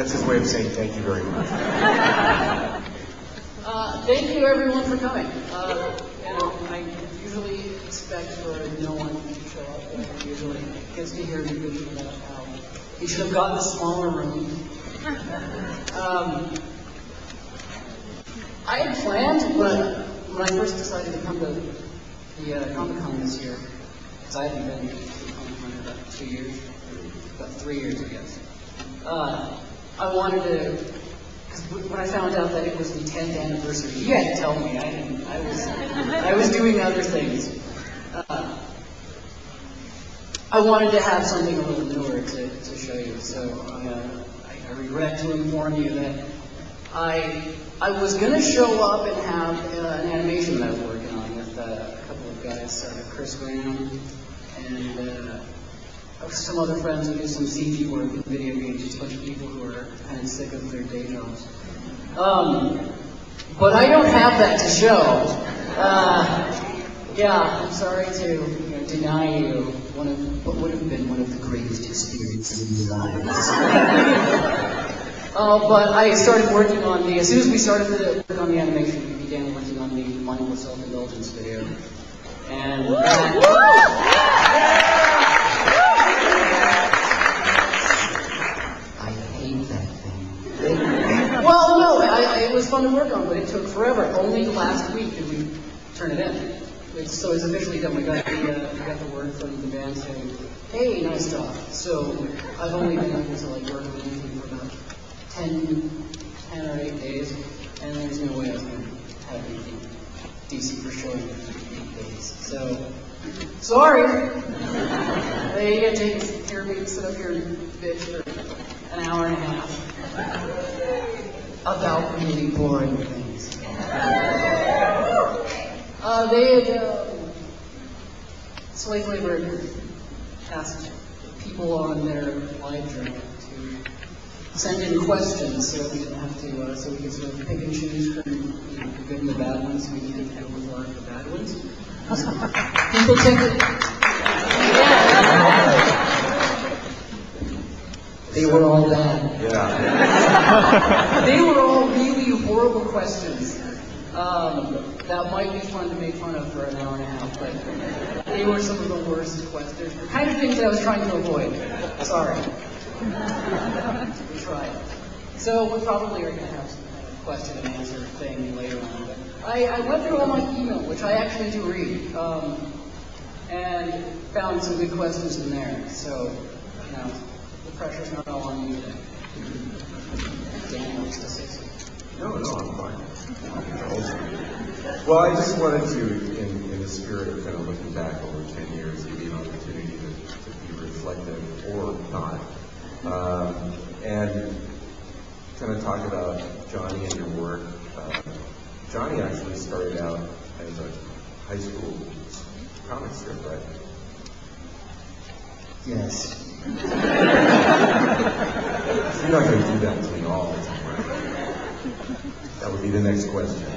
That's his way of saying thank you very much. Thank you everyone for coming. I usually expect for no one to show up, and usually gets to hear me bitching about how he should have gotten a smaller room. I had planned, but when I first decided to come to the ComicCon this year, because I haven't been to ComicCon in about 2 years, about 3 years, I guess. I wanted to, because when I found out that it was the 10th anniversary, you had to tell me. I was doing other things. I wanted to have something a little newer to show you, so I regret to inform you that I was going to show up and have an animation that I was working on with a couple of guys, Chris Graham and some other friends who do some CG work in video games, just a bunch of people who are kind of sick of their day jobs. But I don't have that to show. Yeah, I'm sorry to deny you one of what would have been one of the greatest experiences in your lives. But I started working on as soon as we started work on the animation, we began working on the mindless self-indulgence video. And I hate that thing. Well, no, it was fun to work on, but it took forever. Only last week did we turn it in. So it's officially done. We got the word from the band saying, hey, nice job. So I've only been able to work with anything for about 10 or 8 days, and there's no way I was going to have anything decent for showing in 8 days. So, sorry. They get to hear me sit up here and bitch for an hour and a half about really boring things. They had slave labor asked people on their live journal to send in questions so we didn't have to, so we could sort of pick and choose from the good and the bad ones. We needed to deal with a lot of the bad ones. People tended. They were all bad. Yeah. They were all really horrible questions. That might be fun to make fun of for an hour and a half, but they were some of the worst questions. The kind of things I was trying to avoid. Sorry. We tried. So we probably are going to have some kind of question and answer thing later on. But I went through all my email, which I actually do read, and found some good questions in there. So, the pressure's not all on you today. Dan wants to say something. No, I'm fine. Well, I just wanted to, in the spirit of kind of looking back over 10 years, give you an opportunity to be reflective or not, and kind of talk about Johnny and your work. Johnny actually started out as a high school comic strip, right? Yes. You're not going to do that to me all the time, right? That would be the next question.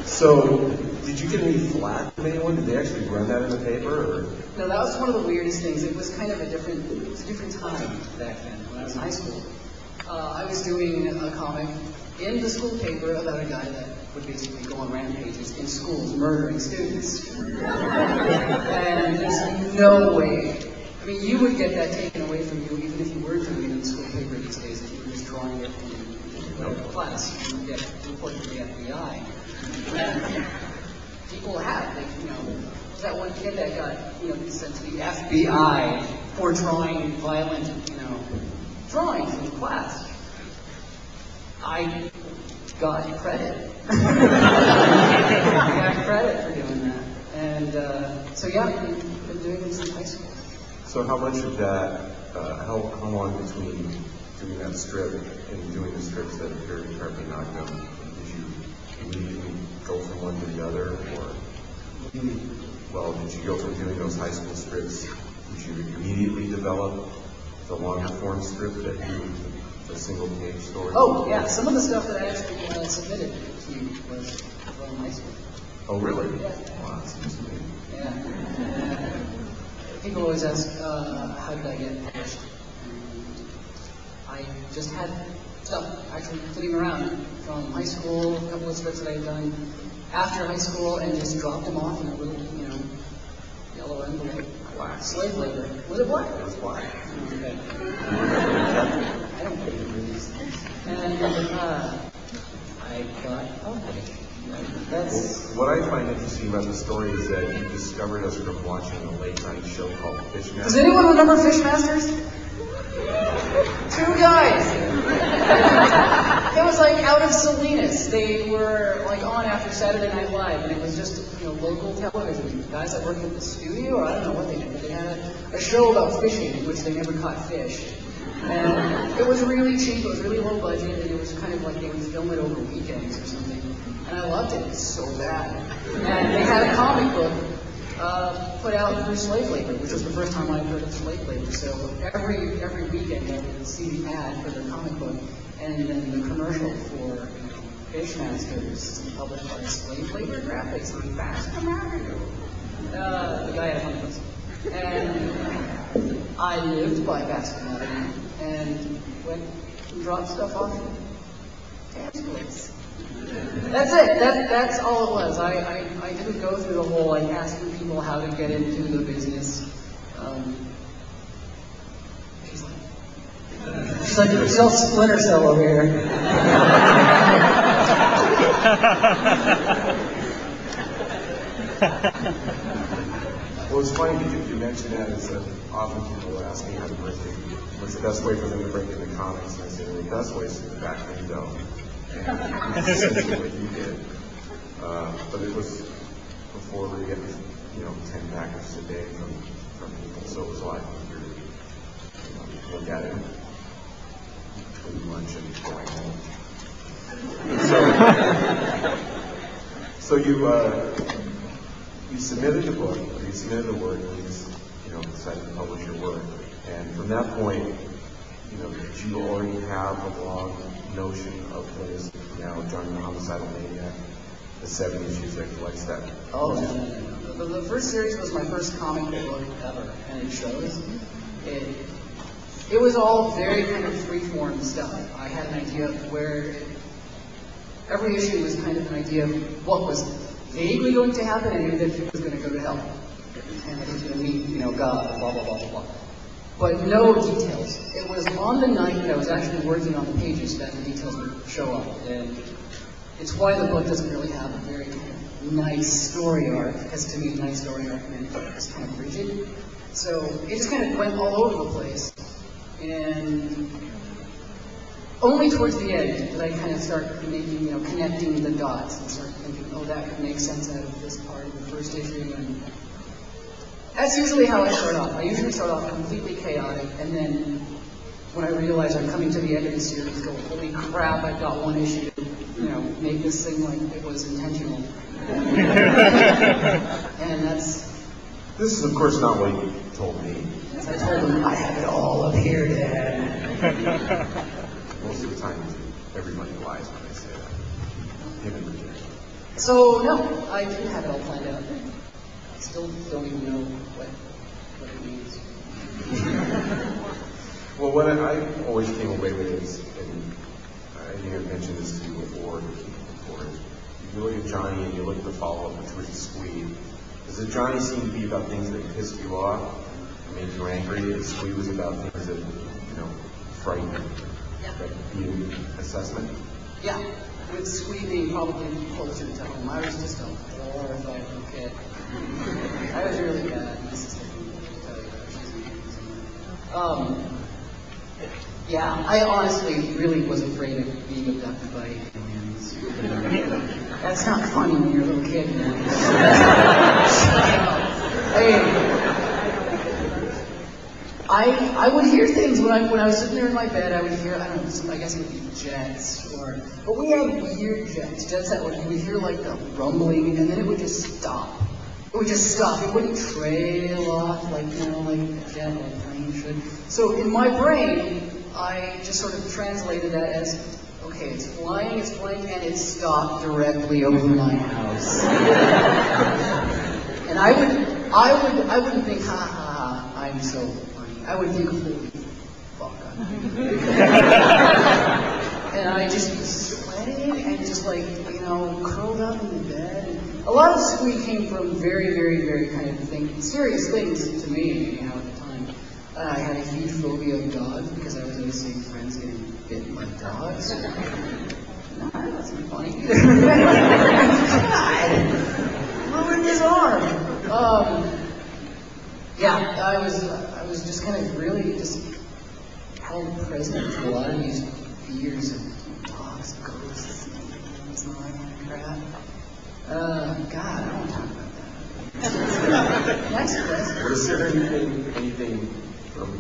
So, did you get any flack from anyone? Did they actually run that in the paper? Or? No, that was one of the weirdest things. It was kind of a different time back then when I was in high school. I was doing a comic in the school paper about a guy that would basically go on rampages in schools, murdering students. And there's no way. I mean, you would get that taken away from you even if you were doing it in the school paper these days, if you were just drawing it in class. You would get reported to the FBI. And people have, that one kid that got, sent to the FBI for drawing violent, drawings in class. I got credit. I got credit for doing that. And so yeah, I've been doing this since high school. So how much of that, how long between doing that strip and doing the strips that appear currently not known, did you immediately go from one to the other, or? Well, did you go from doing those high school strips, did you immediately develop the longer form strip that you, the single page story? Oh, yeah, some of the stuff that I actually submitted to you was from high school. Oh, really? Yeah. Wow, that's amazing. Yeah. People always ask, how did I get published? I just had stuff actually sitting around from high school, a couple of strips that I had done after high school, and just dropped them off in a little, yellow envelope. Black. Slave labor. Was it black? It was black. Okay. I don't believe these things. And I got published. That's what I find interesting about the story is that you discovered us from watching a late night show called Fishmasters. Does anyone remember Fishmasters? Two guys. It was like out of Salinas. They were like on after Saturday Night Live, and it was just local television. Guys that worked at the studio, or I don't know what they did, but they had a show about fishing in which they never caught fish. And it was really cheap. It was really low budget, and it was kind of like they would film it over weekends or something. And I loved it so bad. And they had a comic book put out through slave labor, which was the first time I'd heard of slave labor. So every weekend I would see the ad for their comic book, and then the commercial for Fishmasters, published by Slave Labor Graphics on Basque America. The guy had comic books. And I lived by Basque America and went and dropped stuff off at Dad's place. That's it. That's all it was. I didn't go through the whole like asking people how to get into the business. She's like Splinter Cell over here. Well, it's funny because you mentioned that is that often people ask me how to break in. What's the best way for them to break into comics? And I say, well, the best way is through the back window. And it's essentially what you did. But it was before we were getting, 10 packets a day from people, so it was a lot easier to look at it between lunch and going home. So you submitted the book, or you submitted the work, and you decided to publish your work. And from that point, did you already have a long notion of what is now Jhonen the Homicidal Maniac, the 7 issues that collects that? Oh, no. The first series was my first comic book ever, and it shows. It was all very kind of free-form stuff. I had an idea of where every issue was kind of an idea of what was vaguely going to happen, and if it was going to go to hell, and it was going to meet, God, blah, blah, blah, blah, blah. But no details. It was on the night that I was actually working on the pages that the details would show up. And it's why the book doesn't really have a very kind of nice story arc, because to me, a nice story arc meant it's kind of rigid. So it just kind of went all over the place. And only towards the end did I kind of start making, connecting the dots and start thinking, oh, that could make sense out of this part of the first issue. And that's usually how I start off. I usually start off completely chaotic, and then when I realize I'm coming to the end of the series, go, holy crap, I've got one issue to, make this thing like it was intentional. And that's... This is, of course, not what you told me. I told him I have it all up here, Dad. Most of the time, everybody lies when they say that. Him and Virginia. So, no, I didn't have it all planned out. I still don't even know what it means. Well, what I always came away with is, and I think I've mentioned this to you before, you look at Johnny and you look at the follow-up, which was Squeed. Does the Johnny seem to be about things that pissed you off, made you angry, and Squeed was about things that, frightened you? Yeah. That view assessment? Yeah, with Squeed being probably closer to home. I was just a horrified little kid. I was really bad. My sister can tell you that. She's yeah, I honestly really was afraid of being abducted by aliens. That's not funny when you're a little kid, man. I would hear things when I was sitting there in my bed. I would hear, I don't know, I guess it would be jets, but we had weird jets that you would hear like the rumbling, and then it would just stop. It would just stop. It wouldn't trail off like like a jet or a plane should. So in my brain, I just sort of translated that as, okay, it's flying, and it stopped directly over my house. And I wouldn't think, ha ha ha, I'm so funny. I would think, holy fuck, And I just was sweating and just like, you know, curled up in the bed. And a lot of the squeak came from very, very, very kind of serious things to me, you know, at the time. I had a huge phobia of dogs because I was always seeing friends getting bitten by dogs. No, that wasn't funny either. God, ruined his arm. Yeah, I was just kind of really just held present to a lot of these fears of dogs, ghosts, and all that kind of crap. God, I don't want to talk about that. Next question. Was there anything from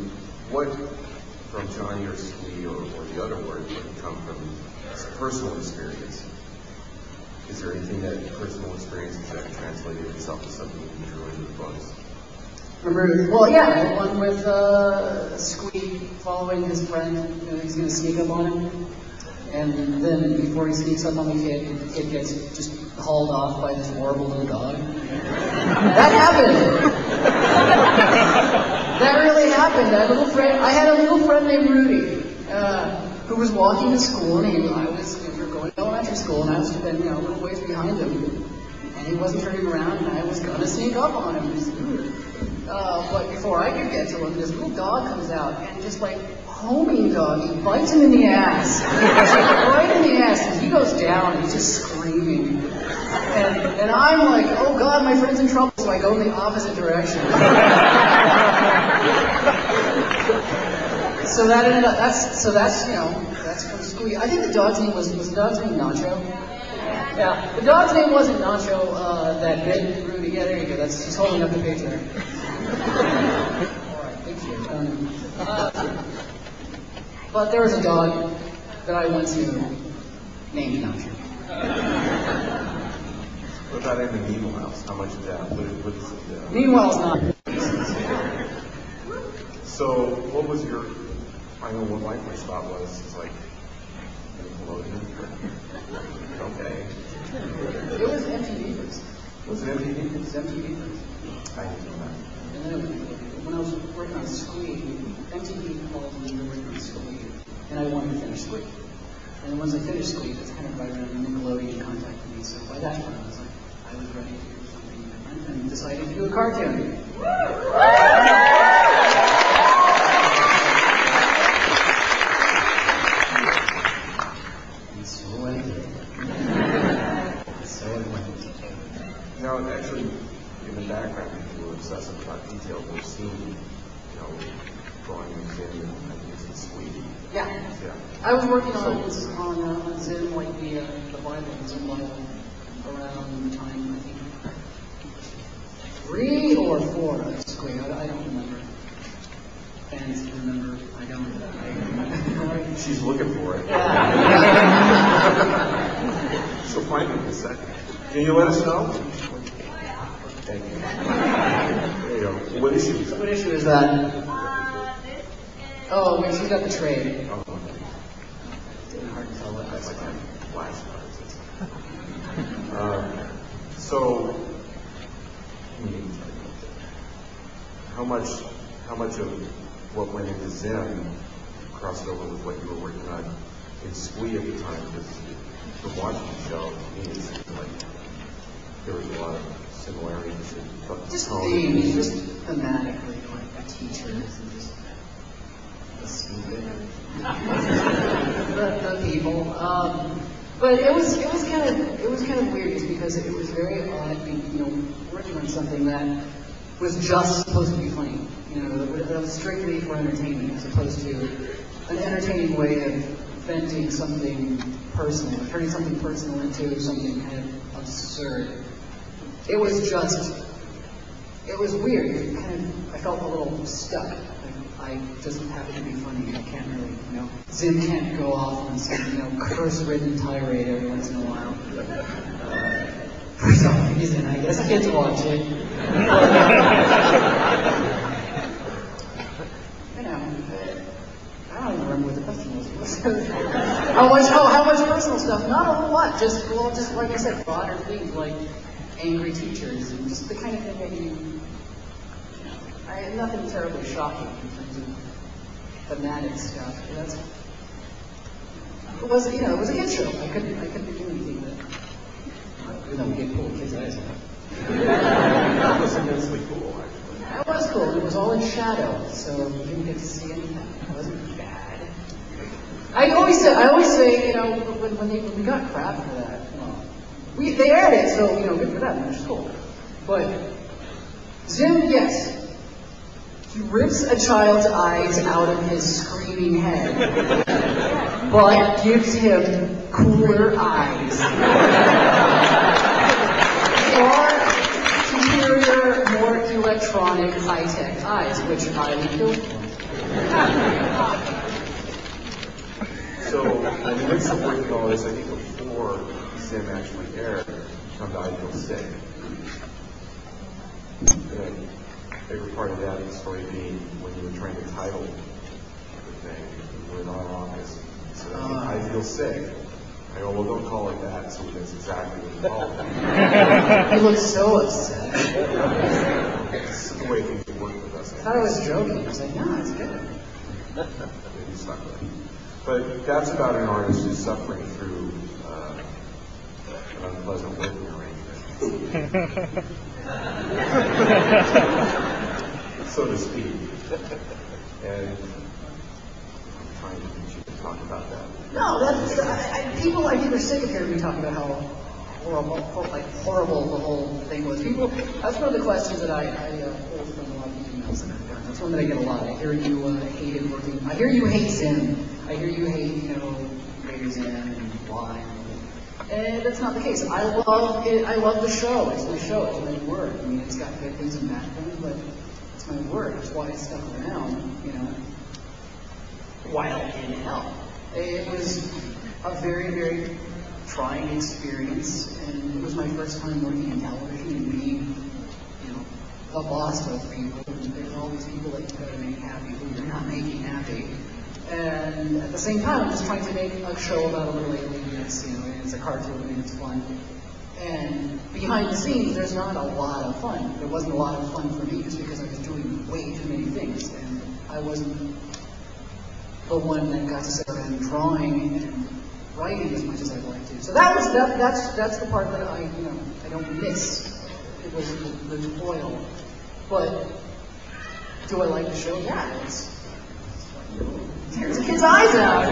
Johnny or Squee or the other word would come from personal experience? Is there anything that personal experience that translated itself to something you drew into the books? Remember, well, yeah, the one with Squee following his friend, you know, he's going to sneak up on him. And then before he sneaks up on the kid gets just hauled off by this horrible little dog. That happened! That really happened. That little friend, I had a little friend named Rudy, who was walking to school, and we were going to elementary school, and I was spending, you know, a little ways behind him. And he wasn't turning around, and I was going to sneak up on him. But before I could get to him, this little dog comes out, and just like homing dog, he bites him in the ass. Right in the ass, and he goes down, and he's just screaming. And I'm like, oh God, my friend's in trouble, so I go in the opposite direction. So that ended up, that's you know, that's from Squee. I think the dog's name was the dog's name Nacho? Yeah, the dog's name wasn't Nacho, that bit Rudy. Yeah, there you go, he's holding up the page there. Alright, thank you. But there was a dog that I went to named Nacho. What about in the Meanwhiles? How much of that? What is it? Meanwhile's not. So, what was your? I know what my first thought was. It's like, Nickelodeon. Okay. It was MTV first. Was it MTV? It was MTV first. I didn't know that. And then when I was working on Squee, MTV called me to work on Squee, and I wanted to finish Squee. And then once I finished Squee, that's kind of right around when Nickelodeon contacted me. So by that time, I was ready to do something different and decided to do a cartoon. And so I did. Now, actually, in the background, people were obsessive about detail. We've seen, you know, drawing things in, and I think it's Squee. Yeah. Yeah. I was working on Zim, like the Bible, Zim Bible, around the time, I think, 3 or 4 of Squee. I don't remember. Fans remember. I don't. She's looking for it. Yeah. She'll find it in a second. Can you let us know? Thank you. There you go. What issue is that? What issue is that? Oh, wait, she's got the trade. Oh, okay. It's hard to tell what That's that's like like. flashcards. So, how much of what went into Zim crossed over with what you were working on in Squee at the time? Because from watching the show, to me, it seemed like there was a lot of similarities in Just themes, just thematically, like the teachers and just the stupid, the people. But it was kind of weird, just because it was very odd, working on something that was just supposed to be funny. That was strictly for entertainment, as opposed to an entertaining way of venting something personal, turning something personal into something kind of absurd. It was weird. I felt a little stuck. I just happen to be funny. I can't really, Zim can't go off on some, curse-ridden tirade every once in a while. For some reason, I guess kids watch it. I don't even remember what the question was. How much personal stuff? Not a whole lot. Just like I said, broader things like angry teachers and just the kind of thing that nothing terribly shocking in terms of thematic stuff. That's, it was, you know, it was a kid's show. I couldn't do anything with it. You know, we get cool kids' eyes on it. That was immensely cool, actually. That was cool. It was all in shadow, so you didn't get to see anything. It wasn't bad. I always say, you know, when we got crap for that, they aired it, so, you know, good for them, which is cool. But Zim, yes, he rips a child's eyes out of his screaming head, but gives him cooler eyes. Or superior, more electronic, high-tech eyes, which I would kill for. So, in the midst of working all this, I think before Zim actually aired, found out I feel sick. And a bigger part of that story being when you were trying to title the thing, you were in our office. So I feel sick. I go, well, don't call it that. So that's exactly what you called it. He looked so upset. It's the way things work with us. I thought I was joking. I was like, no, it's good. You stuck with it. But that's about an artist who's suffering through an unpleasant working arrangement. So to speak. And I'm trying to get you to talk about that. No, that's people I think are sick of hearing me talk about how horrible the whole thing was. People, that's one of the questions that I pulled from a lot of emails that I've done. That's one that I get a lot. I hear you hated working. I hear you hate Zim. I hear you hate, you know, Raiders Inn and why. And that's not the case. I love it. I love the show. It's my show. It's my work. I mean, it's got good things and bad things, but it's my work. That's why I stuck around, you know, while in hell. It was a very, very trying experience, and it was my first time working in television and being, you know, the boss of people. There's all these people that you gotta make happy who you're not making happy. And at the same time, I'm just trying to make a show about a little alien that's, you know, it's a cartoon and it's fun. And behind the scenes, there's not a lot of fun. There wasn't a lot of fun for me just because I was doing way too many things, and I wasn't the one that got to sit around drawing and writing as much as I'd like to. So that's the part that I don't miss. It was the toil. But do I like the show? Yeah, tears the kid's eyes out.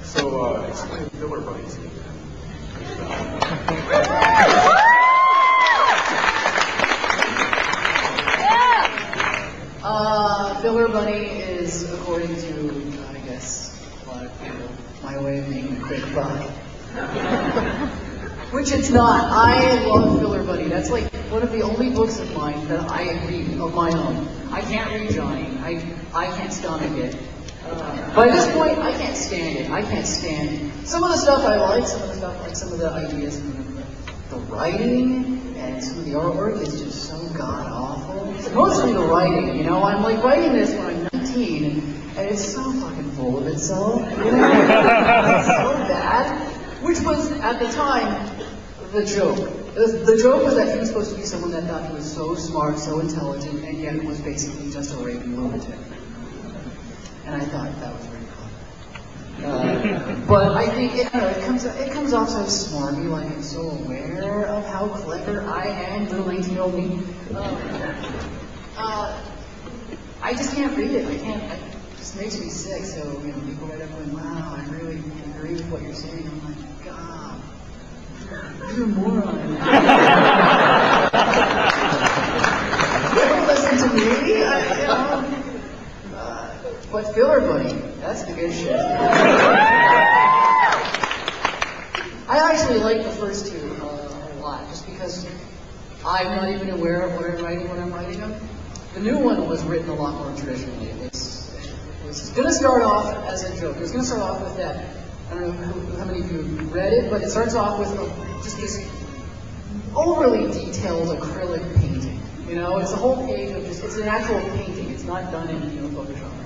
So explain filler buddies to me. Filler Bunny is, according to, I guess, a lot of people, my way of making a quick buck. Which it's not. I love Filler Bunny. That's like one of the only books of mine that I read, of my own. I can't read Johnny. I can't stomach it. By this point, I can't stand it. I can't stand some of the stuff I like, some of the stuff like some of the ideas, the writing, and some of the artwork is just so god-awful. Mostly the writing, you know. I'm like writing this when I'm 19, and it's so fucking full of itself, you know? It's so bad. Which was, at the time, the joke. The joke was that he was supposed to be someone that thought he was so smart, so intelligent, and yet it was basically just a raving lunatic. And I thought that was very clever. But I think it comes off so smarmy, like I'm so aware of how clever I am, little 19-year-old me. I just can't read it. It just makes me sick. So, you know, people right up going, wow, I really agree with what you're saying. I'm like, God, you're a moron. You don't listen to me. You know. But Filler Bunny, that's the good shit. I actually like the first two a lot, just because I'm not even aware of what I'm writing when I'm writing them. The new one was written a lot more traditionally. It was going to start off as a joke. It was going to start off with that. I don't know how many of you read it, but it starts off with just this overly detailed acrylic painting. You know, it's a whole page of just, it's an actual painting. It's not done in, you know, Photoshop or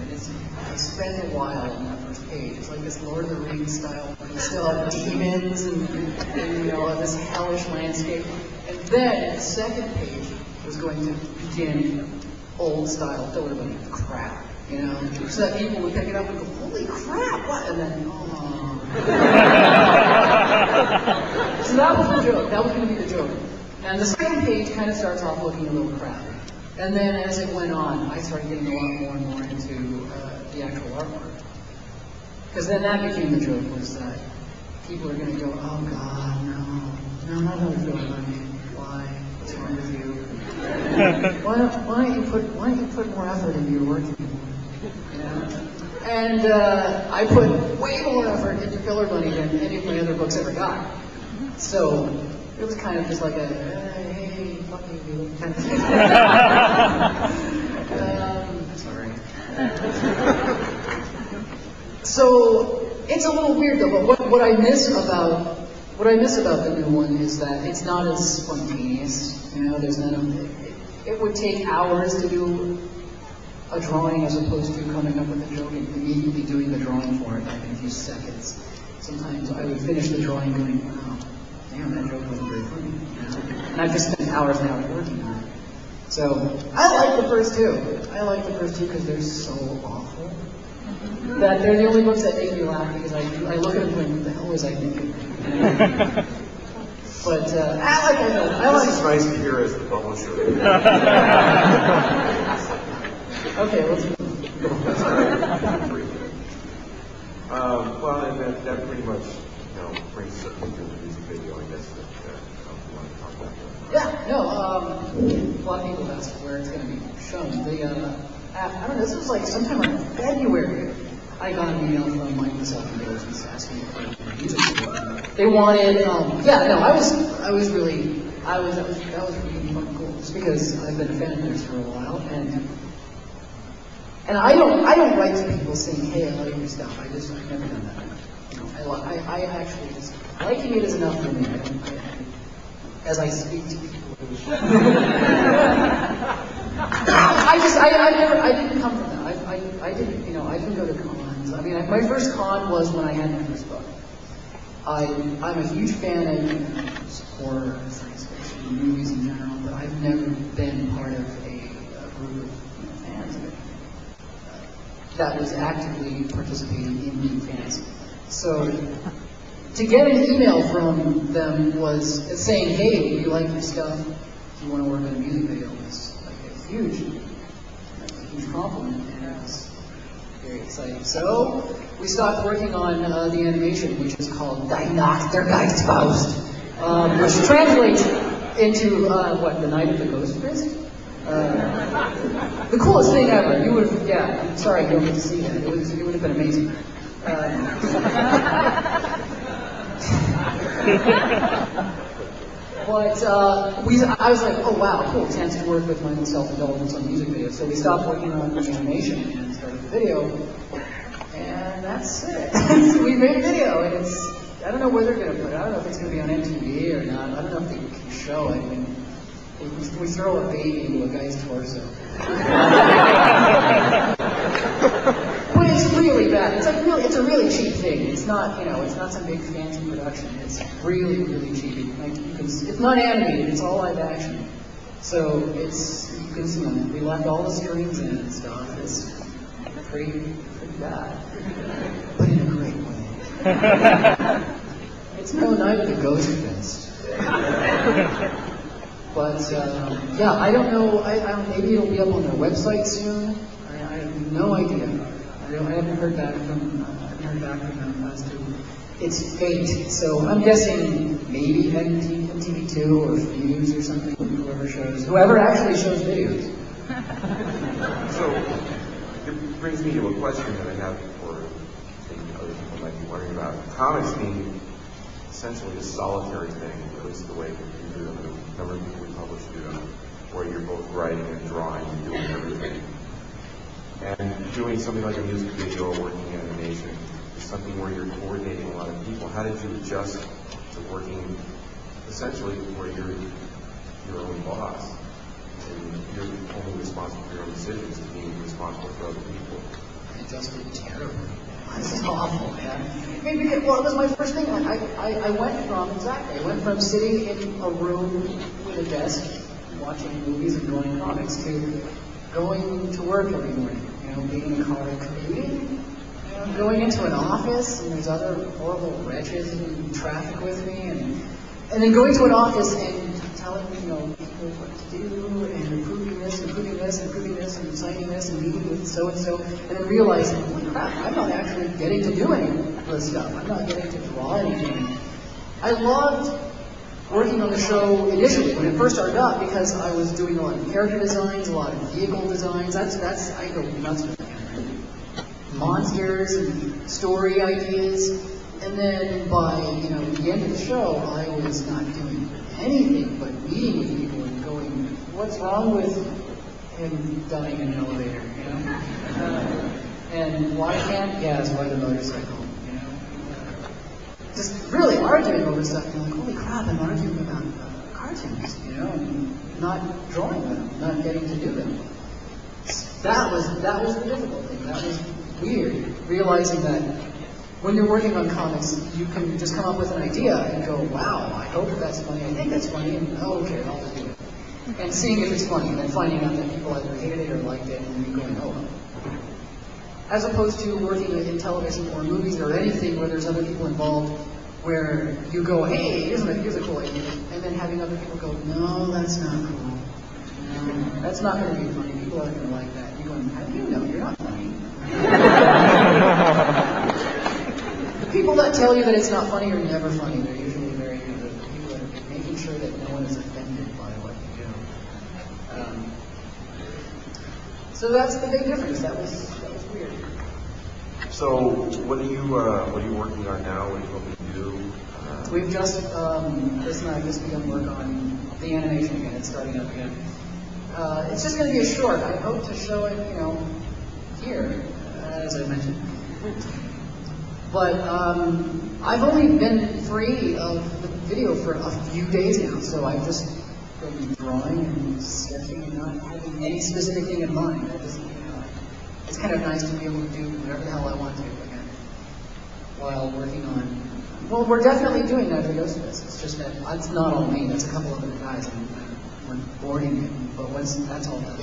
anything like that. I spend a while on that first page. It's like this Lord of the Rings style. You still have demons and you know, this hellish landscape. And then the second page was going to begin old style filler bunny crap, you know, so that people would pick it up and go, holy crap, what? And then, oh. So that was the joke. That was going to be the joke. And the second page kind of starts off looking a little crappy. And then as it went on, I started getting a lot more and more into the actual artwork. Because then that became the joke, was that people are going to go, oh God, no, not another filler bunny. Why? What's wrong with you? Why don't you put more effort into your work anymore? You know? And I put way more effort into Filler Bunny than any of my other books ever got. So it was kind of just like a hey, fuck you kind of thing. Sorry. So it's a little weird though. But what I miss about the new one is that it's not as spontaneous. You know, there's none of it would take hours to do a drawing as opposed to coming up with a joke and immediately doing the drawing for it like in a few seconds. Sometimes I would finish the drawing going, wow, damn, that joke wasn't very funny. You know? And I've just spent hours and hours working on it. So I like the first two. I like the first two because they're so awful that they're the only books that make me laugh because I look at them going, what the hell was I thinking? But This is nice to hear as the publisher. Okay, let's move well, and that pretty much, brings us up to the music video, I guess, that you want to talk about. Yeah, no, a lot of people ask where it's going to be shown. I don't know, this was like sometime in February. I got an email from Microsoft Intelligence asking for a music video. They wanted, that was really fucking cool. Just because I've been a fan of theirs for a while, and I don't write to people saying, hey, I like your stuff. I've never done that. You know, I actually just liking it is enough for me. As I speak to people. I didn't come from that. I didn't go to cons. I mean, my first con was when I had my first book. I'm a huge fan of horror, science fiction, movies in general, but I've never been part of a group of fans of it that was actively participating in being fans. So to get an email from them was saying, hey, we like your stuff. Do you want to work on a music video? It's like a huge compliment, and it was very exciting. So we stopped working on the animation, which is called Die Nacht der Geistfaust, which translates into, the Night of the Ghost Fist? The coolest thing ever. You would have, I'm sorry you don't get to see that. It would have been amazing. But I was like, oh wow, cool, chance to work with my own self-indulgence on music videos. So we stopped working on the animation and started the video, and that's it. We made a video, and I don't know where they're going to put it. I don't know if it's going to be on MTV or not. I don't know if they can show it. I mean, we throw a baby into a guy's torso. But it's really bad. It's a really cheap thing. It's not, it's not some big fancy production. It's really, really cheap. It's not animated. It's all live action. So you can see on it. We left all the strings in and stuff. It's pretty bad, but in a great way. It's no Night of the Ghost Fist. But I don't know. Maybe it'll be up on their website soon. I have no idea. I haven't heard back from them as to its fate. So I'm guessing maybe MTV2 or Fuse or something. Whoever actually shows videos. So it brings me to a question that I have for other people might be wondering about. Comics being essentially a solitary thing, at least the way you do them, the number of people we publish do them, where you're both writing and drawing and doing everything. And doing something like a music video or working in animation is something where you're coordinating a lot of people. How did you adjust to working essentially where you're your own boss and you're only responsible for your own decisions and being responsible for other people? I adjusted terribly. This is awful, man. Maybe it was my first thing. I went from sitting in a room with a desk watching movies and drawing comics to going to work every morning, being in a car commuting, going into an office and there's other horrible wretches in traffic with me, and then going to an office and telling people what to do, and improving this, improving this, improving this, and signing this, and meeting with so-and-so, and then realizing, holy crap, I'm not actually getting to do any of this stuff. I'm not getting to draw anything. I loved working on the show initially, when it first started up, because I was doing a lot of character designs, a lot of vehicle designs. I go nuts with that. Monsters and story ideas. And then by, the end of the show, I was not doing anything but meeting with people and going, what's wrong with him dying in an elevator, and why can't Gaz ride a motorcycle, just really arguing over stuff, and like, holy crap, I'm arguing about cartoons, and not drawing them, not getting to do them. That was the difficult thing. That was weird, realizing that when you're working on comics, you can just come up with an idea and go, wow, I hope that's funny, I think that's funny, and oh, okay, I'll just do it. And seeing if it's funny, and then finding out that people either hated it or liked it, and you going, oh. As opposed to working in television or movies or anything where there's other people involved, where you go, hey, here's a cool idea, and then having other people go, no, that's not cool. No, that's not going to be funny. People aren't going to like that. You're going, how do you know you're not funny? The people that tell you that it's not funny are never funny. They're usually very good. The people that are making sure that no one is offended by what you do. So that's the big difference. That was weird. So what are you working on now? What are you hoping to do? We've just Chris and I have just begun work on the animation again. It's starting up again. It's just going to be a short. I hope to show it, here, as I mentioned. But I've only been free of the video for a few days now, so I've just been drawing and sketching and not having any specific thing in mind. It's kind of nice to be able to do whatever the hell I want to again, while working on. Well, we're definitely doing that at Ghost Fest. It's just that it's not all me. That's a couple of other guys. We're boarding it, but once that's all done,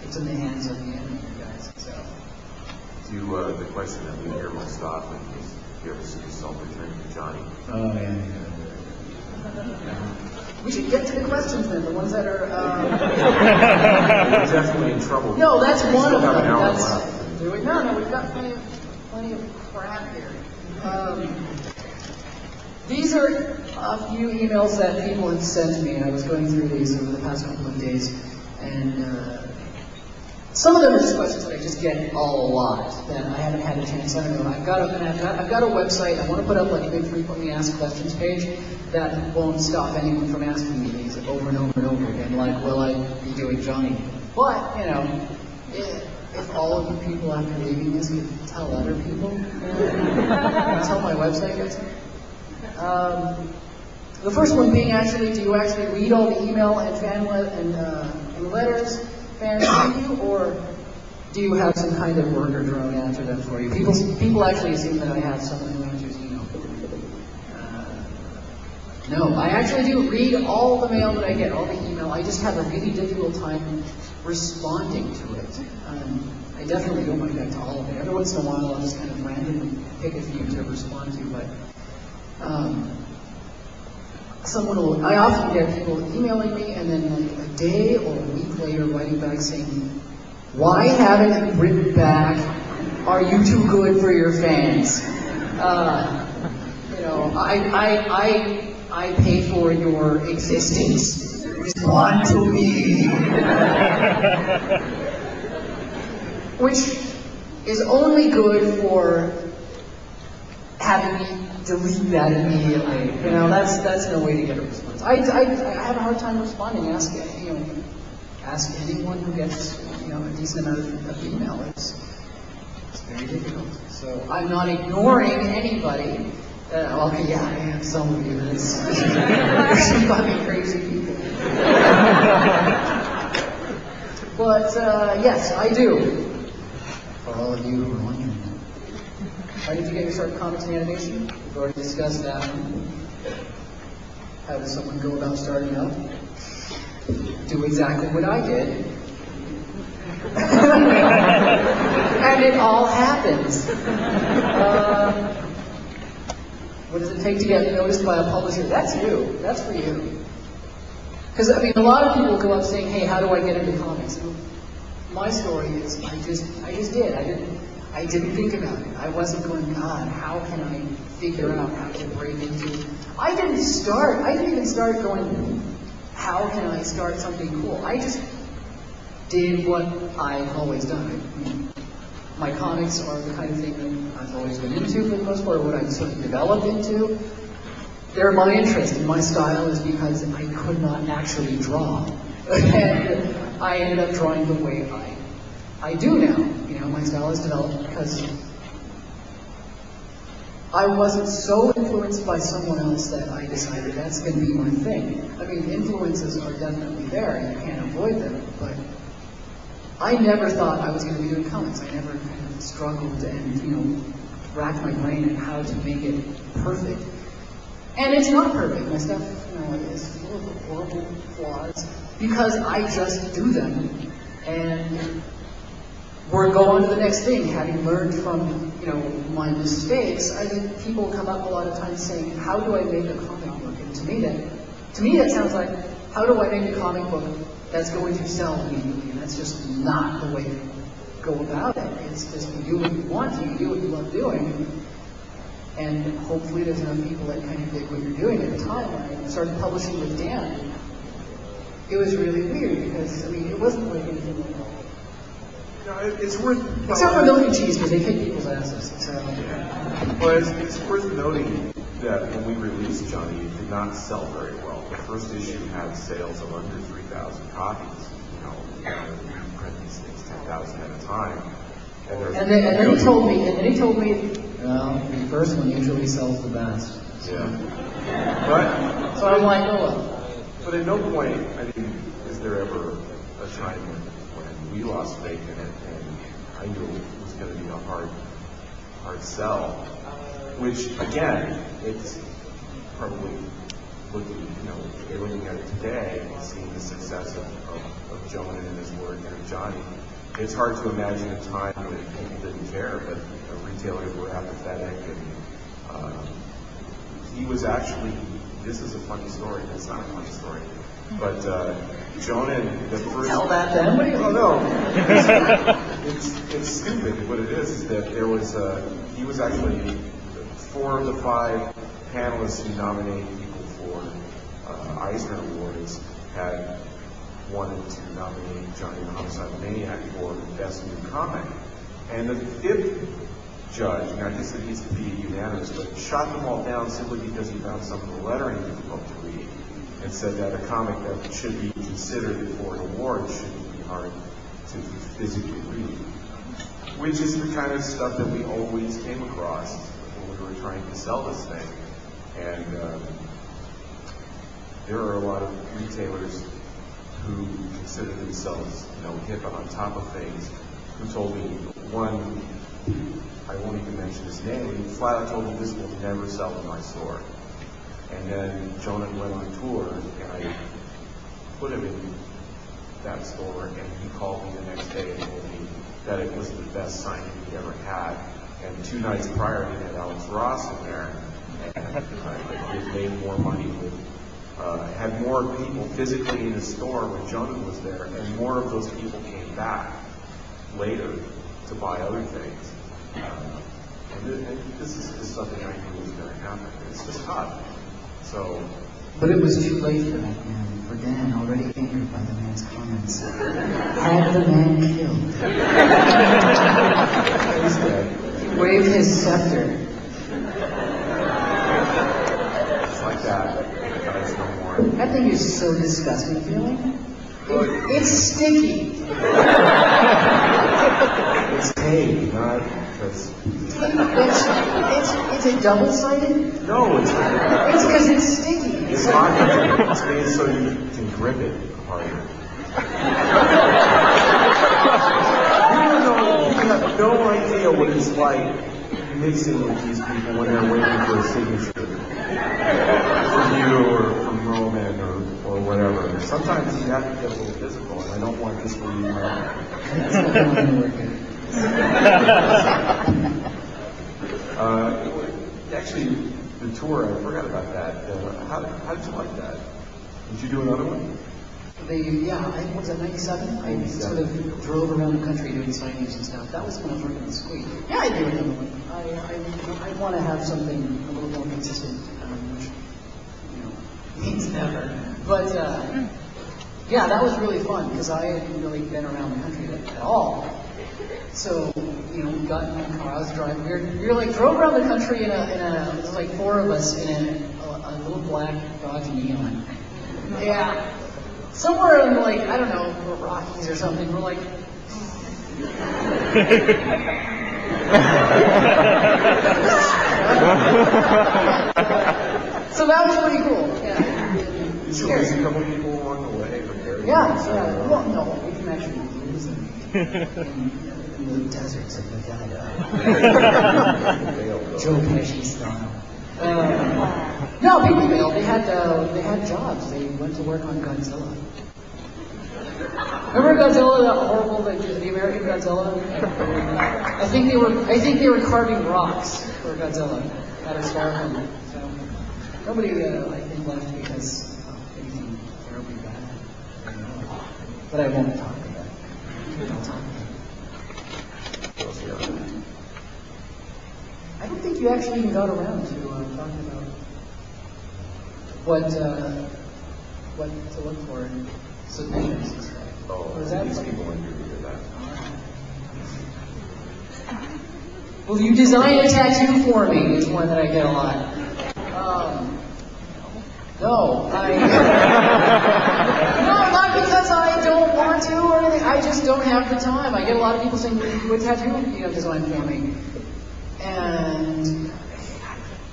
it's in the hands of the animator guys. So. The question that we hear most often is, if you ever see yourself returning to Johnny? Oh, yeah. We should get to the questions then, the ones that are... We're definitely in trouble. No, that's one of them. No, we've got plenty of crap here. These are a few emails that people have sent me, and I was going through these over the past couple of days, and some of them are just questions that I just get a lot that I haven't had a chance. I don't know. I've got a website. I want to put up like a big frequently asked questions page that won't stop anyone from asking me these over and over and over again. Like, will I be doing Johnny? But if all of the people after leaving this could tell other people, tell my website gets me. The first one being actually, do you actually read all the email and fan and letters fans send you, or do you have some kind of worker drone answer them for you? People actually assume that I have someone who answers email for me. No, I actually do read all the mail that I get, all the email. I just have a really difficult time responding to it. I definitely don't want to get to all of it. Every once in a while, I'll just kind of randomly pick a few to respond to, but I often get people emailing me and then like a day or a week later writing back saying, why haven't you written back? Are you too good for your fans? I pay for your existence. Respond to me. Which is only good for having me delete that immediately. That's no way to get a response. I have a hard time responding. Ask anyone who gets a decent amount of email. It's very difficult. So I'm not ignoring anybody. Okay, yeah, I have some of you. There's some fucking crazy people. But yes, I do. For all of you who are wondering. How did you get your start in comics and animation? We've already discussed that. How does someone go about starting out? Do exactly what I did. And it all happens. What does it take to get noticed by a publisher? That's you. That's for you. Because, I mean, a lot of people go up saying, hey, how do I get into comics? Well, my story is, I just did. I didn't think about it. I wasn't going, God, how can I figure out how to break into... I didn't even start going, how can I start something cool? I just did what I've always done. I mean, my comics are the kind of thing that I've always been into for the most part, what I've sort of developed into. They're my interest, and my style is because I could not actually draw. And I ended up drawing the way I do now. You know, my style is developed because I wasn't so influenced by someone else that I decided that's going to be my thing. I mean, influences are definitely there, and you can't avoid them, but I never thought I was going to be doing comics. I never kind of struggled and, you know, racked my brain on how to make it perfect. And it's not perfect. My stuff, you know, is full of horrible flaws because I just do them. And we're going to the next thing, having learned from, you know, my mistakes. I think people come up a lot of times saying, how do I make a comic book? And to me that sounds like, how do I make a comic book that's going to sell immediately? And that's just not the way to go about it. It's just you do what you want to, you do what you love doing. And hopefully there's enough people that kind of dig what you're doing. At the time when I started publishing with Dan, it was really weird because, I mean, it wasn't like anything like that. You know, it's worth... Except for milk and cheese, because they kick people's asses. So. Yeah. Well, it's worth noting that when we released Johnny, it did not sell very well. The first issue had sales of under 3,000 copies. You know, we print these things 10,000 at a time. And then he told me, well, the first one usually sells the best. So. Yeah. But so I'm like, oh well. But at no point, I mean, is there ever a time when we lost faith in it, and I knew it was going to be a hard sell. Which again, it's probably looking at it today and seeing the success of Jhonen and his work and Johnny. It's hard to imagine a time when people didn't care, but retailers were apathetic, and he was actually, this is a funny story, it's not a funny story, but Jhonen, the first... Tell that then? Oh no, it's stupid. What it is that there was, he was actually 4 of the 5 panelists who nominated people for Eisner Awards had wanted to nominate Johnny the Homicidal Maniac for Best New Comic. And the 5th judge, and I guess it needs to be unanimous, but shot them all down simply because he found some of the lettering difficult to read, and said that a comic that should be considered for an award shouldn't be hard to physically read. Which is the kind of stuff that we always came across when we were trying to sell this thing. And there are a lot of retailers who consider themselves, you know, hip on top of things, who told me, one, I won't even mention his name, he flat out told me this will never sell in my store. And then Jhonen went on tour, and I put him in that store, and he called me the next day and told me that it was the best signing he ever had. And 2 nights prior, he had Alex Ross in there, and he had made more money with had more people physically in the store when Jhonen was there, and more of those people came back later to buy other things. And this is just something I knew was going to happen. It's just hot. So. But it was too late for that man, for Dan, already angered by the man's comments. Had the man killed. He's dead. He waved his scepter. It's like that. Guys, no more. That thing is so disgusting feeling. It's sticky. It's tape, not because. It's a double-sided? No, it's because it's sticky. It's not. It's made so you can grip it harder. You have no idea what it's like mixing with these people when they're waiting for a signature from you or from Roman or whatever. Sometimes you have to get a little physical, and I don't want this to be actually, the tour, I forgot about that. How did you like that? Did you do another one? What was that, 97? I sort of drove around the country doing signings and stuff. That was when I was working at the Squeak. Yeah, I'd do another one. I want to have something a little more consistent, which, means never. But, yeah, that was really fun, because I hadn't really been around the country at all. So, we got in my car, I was driving, we were like, drove around the country there was like 4 of us in a little black Dodge Neon. Yeah. Somewhere in, like, I don't know, the Rockies or something, we're like... So that was pretty cool, yeah. Did you lose a couple people along the way? Yeah. Well, no, we can actually lose them in the deserts of Nevada. Joe Pesci style. No, people bailed. They had jobs. They went to work on Godzilla. Remember Godzilla, that horrible, the American Godzilla? I think they were carving rocks for Godzilla out of styrofoam. So nobody, I think, left because of anything terribly bad. But I won't talk about it. I'll talk about it. I don't think you actually even got around to talking about what to look for in submissions and stuff. Oh, was that these people want you to hear that. Will you design a tattoo for me? Is one that I get a lot. No, no, not because I don't want to or anything. I just don't have the time. I get a lot of people saying, "What tattoo design for me?" And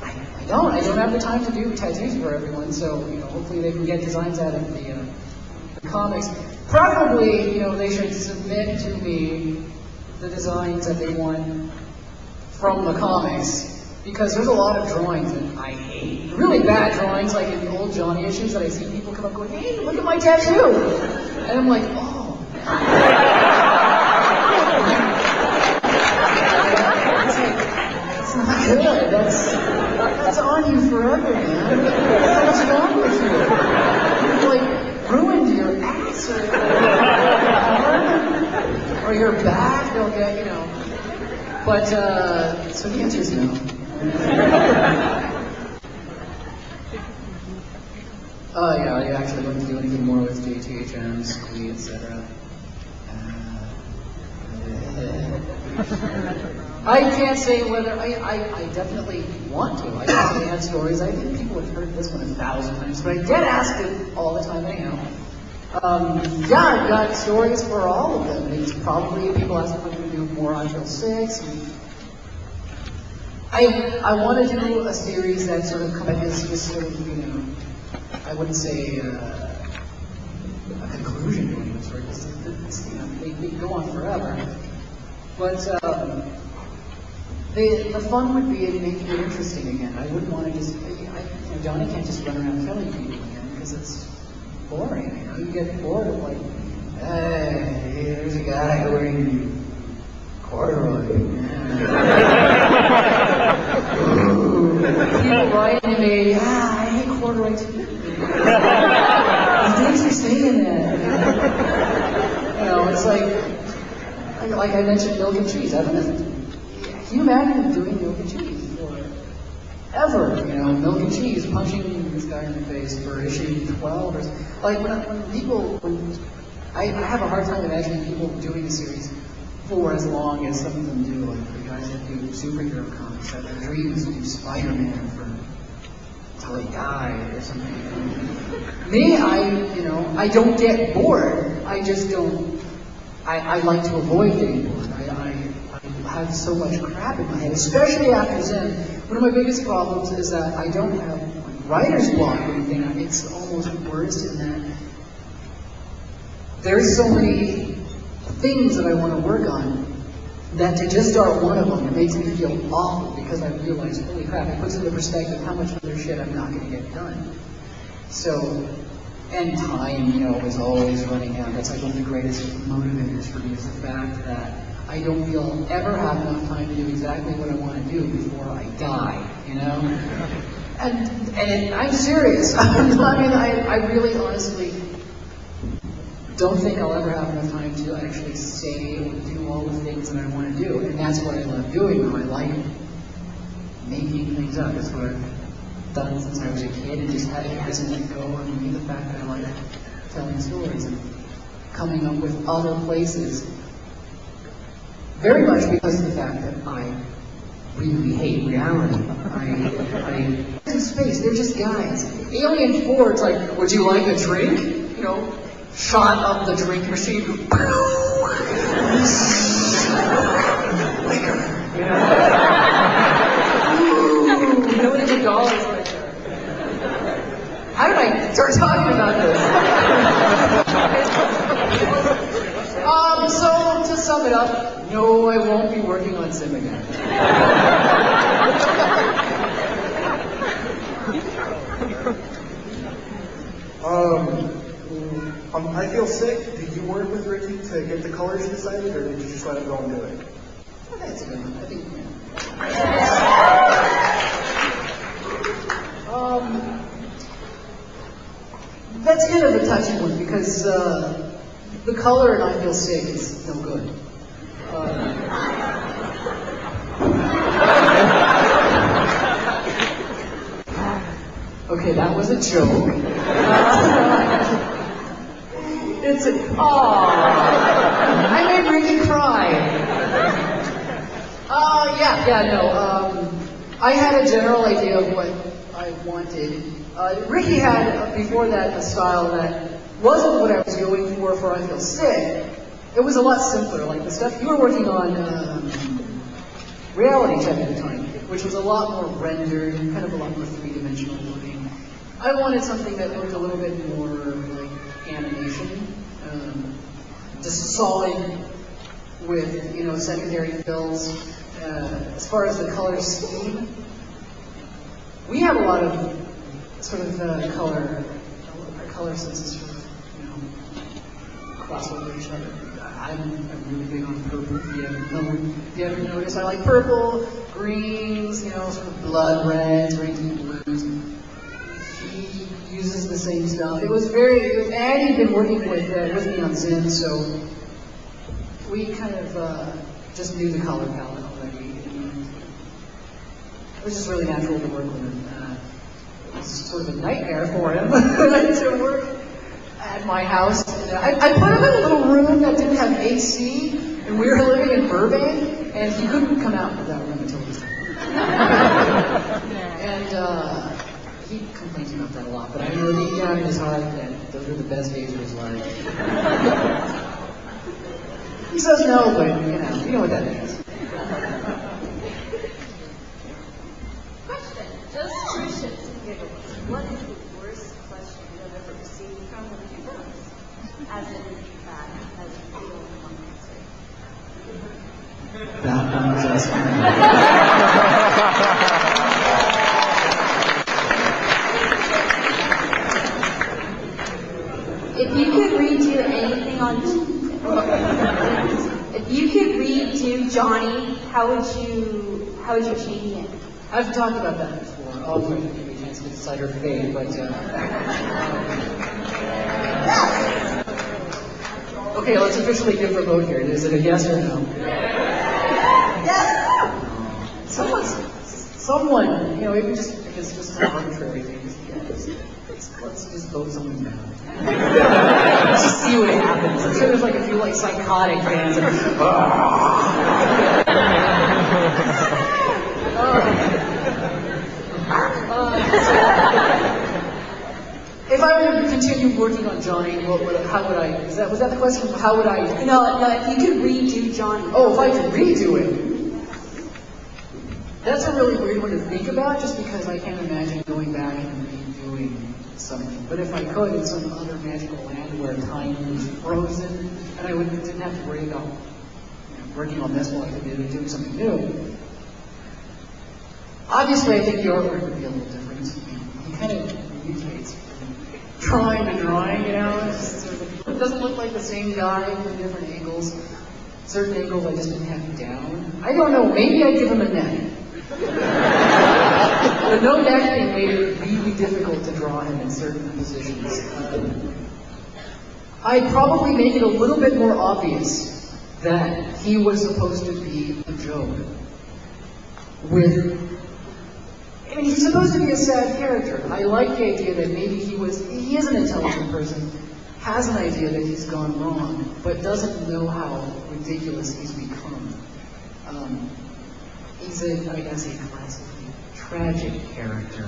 I don't have the time to do tattoos for everyone. So hopefully they can get designs out of the comics. Preferably, they should submit to me the designs that they want from the comics. Because there's a lot of drawings that I hate. Really bad drawings, like in the old Johnny issues that I see people come up going, "Hey, look at my tattoo!" And I'm like, oh. It's not good. That's on you forever, man. What's wrong with you? You've like ruined your ass or your back. They'll get, But so the answer is no. Yeah, I actually wouldn't do anything more with JTHM, Squee, etc. I can't say whether I definitely want to. I definitely have stories. I think people have heard this one 1,000 times, but I get asked it all the time anyhow. Yeah, I've got stories for all of them. It's probably people ask if I'm going to do more on Until 6. I want to do a series that sort of comes just sort of, I wouldn't say a conclusion to any story, because they go on forever. But the fun would be in making it interesting again. I wouldn't want to just, Johnny can't just run around killing people again, because it's boring. You get bored of like, hey, there's a guy wearing corduroy. People writing to me, I hate corduroy too. Thanks for saying that. It's like I mentioned milk and cheese. Can you imagine doing milk and cheese forever? Milk and cheese, punching this guy in the face for issue 12 or something. Like I have a hard time imagining people doing a series for as long as some of them do. Like the guys that do superhero comics have their dreams to do Spider-Man until they die or something. Me, I don't get bored. I just don't. I like to avoid getting bored. I have so much crap in my head, especially after Zen. One of my biggest problems is that I don't have writer's block or anything. It's almost worse in that there's so many things that I want to work on that to just start one of them, it makes me feel awful because I realize, holy crap, it puts into perspective how much other shit I'm not going to get done. So, and time, you know, is always running out. That's like one of the greatest motivators for me, is the fact that I don't feel I'll ever have enough time to do exactly what I want to do before I die, you know? And I'm serious. I mean, I really honestly don't think I'll ever have enough time to actually say or do all the things that I want to do. And that's what I love doing. I like making things up. That's what I've done since I was a kid, and just having it let go. I mean, the fact that I like telling stories and coming up with other places, very much because of the fact that I really hate reality. In space, they're just guys. Alien 4, it's like, would you like a drink? You know, shot up the drink machine. Liquor. Millions of dollars right there. How did I start talking about this? So to sum it up, no, I won't be working on Sim again. I feel sick. Did you work with Ricky to get the colors decided, or did you just let him go and do it? That's good. I think. That's kind of a touchy one because the color in I Feel Sick is no good. Okay, that was a joke. It's a I made Ricky cry. I had a general idea of what I wanted. Ricky had, before that, a style that wasn't what I was going for I Feel Sick. It was a lot simpler, like the stuff you were working on, reality check at the time, which was a lot more rendered, kind of a lot more three-dimensional looking. I wanted something that looked a little bit more like animation, just solid with, you know, secondary fills. As far as the color scheme, we have a lot of sort of color, our color senses sort of, you know, cross over each other. I'm really big on purple. If you haven't noticed, I like purple, greens, you know, sort of blood reds, raging blues. He uses the same stuff. It was and he'd been working with me on Zim, so we kind of just knew the color palette already. And it was just really natural to work with him. It was sort of a nightmare for him to work at my house. I put him in a little room that didn't have AC, and we were living in Burbank, and he couldn't come out of that room until he was done. And he complains about that a lot, but I know deep down in his heart that those were the best days of his life. He says no, but you know what that means. Question, just for shits and giggles, what is the worst question you have ever received from one of your books? As in feedback, as you feel one answer. That one was us. If you could redo anything on, if you could redo Johnny, how would you change it? I've talked about that before. I'll give you a chance to decide her fate, but okay, let's officially give a vote here. Is it a yes or no? Yes. Someone, you know, if it's just an arbitrary thing, let's just vote someone down. Let's just see what happens. I'm sure there's like a few like psychotic fans. If I were to continue working on Johnny, how would I? Was that the question? How would I? No. If you could redo Johnny. Oh, if I could redo it. That's a really weird one to think about, just because I can't imagine going back and redoing something. But if I could, in some other magical land where time was frozen, and I didn't have to worry about working on this while I could be doing something new. Obviously, I think the artwork would be a little different. He kind of mutates drawing to drawing, you know? It's just sort of, it doesn't look like the same guy from different angles. Certain angles I just didn't have him down. I don't know, maybe I'd give him a neck. The no neck thing made it really difficult to draw him in certain positions. I'd probably make it a little bit more obvious that he was supposed to be a joke. I mean, he's supposed to be a sad character. I like the idea that maybe he is an intelligent person, has an idea that he's gone wrong, but doesn't know how ridiculous he's become. He's I guess, a classically tragic character,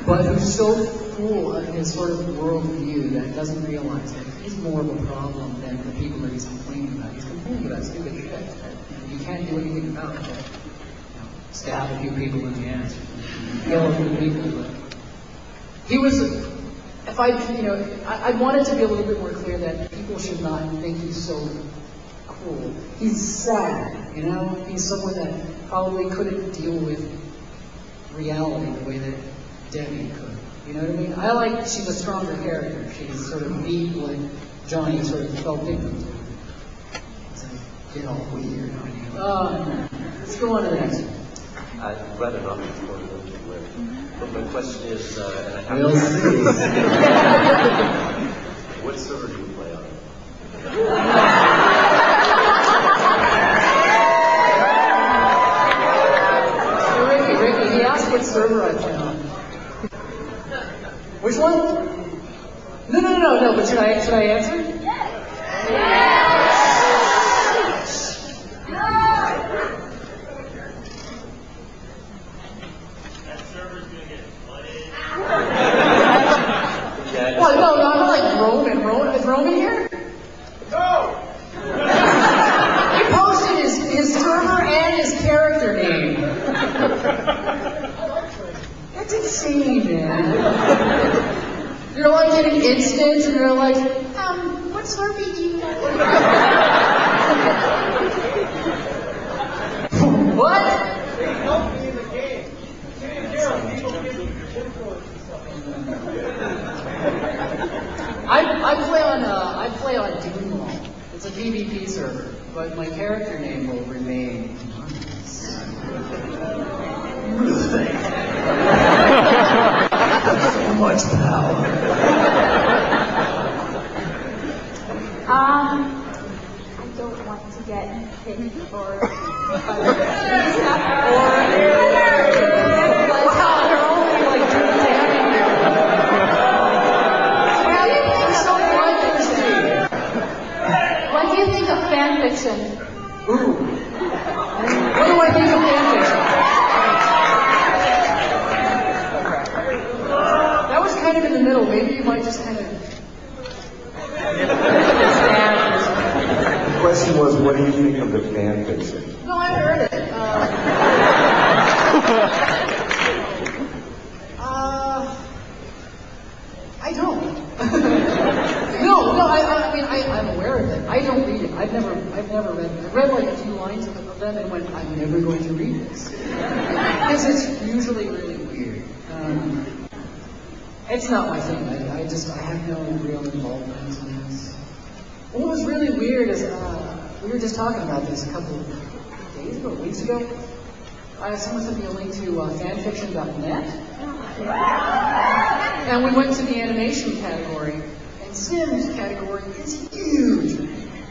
but who's so full of his sort of worldview that doesn't realize that he's more of a problem than the people that he's complaining about. He's complaining about stupid shit that you can't do anything about. Stab a few people in the ass, kill a few people. But he was, if I wanted to be a little bit more clear that people should not think he's so cool. He's sad, you know? He's someone that probably couldn't deal with reality the way that Debbie could. You know what I mean? She's a stronger character. She's sort of weak, like Johnny sort of fell victim to. It's like, get all weird on you. Let's go on to the next one. I'd rather not explore them too late. But my question is, and I have We'll see. what server do you play on? Ricky, he asked what server I play on. Which one? No, but should I answer? Yes! Well, no, I'm not like Roman. Is Roman here? No! He posted his server and his character name. That's insane, man. You're like getting instants and you're like, what Slurpee do you What? They help me in the game. I play on Doomlaw. It's a PvP server, but my character name will remain so much power. I don't want to get hit or What do you think of fan fiction? Ooh. What do I think of fanfiction? That was kind of in the middle. Maybe you might just kind of... The question was, what do you think of the fan fiction? No, I heard it. I don't. I'm aware of it. I don't read it. I've never read it. I read like a few lines of them and went, I'm never going to read this. Because it's usually really weird. It's not my thing. I have no real involvement in this. What was really weird is, we were just talking about this a couple of days ago, weeks ago. Someone sent me a link to fanfiction.net. And we went to the animation category. And Sims category is huge.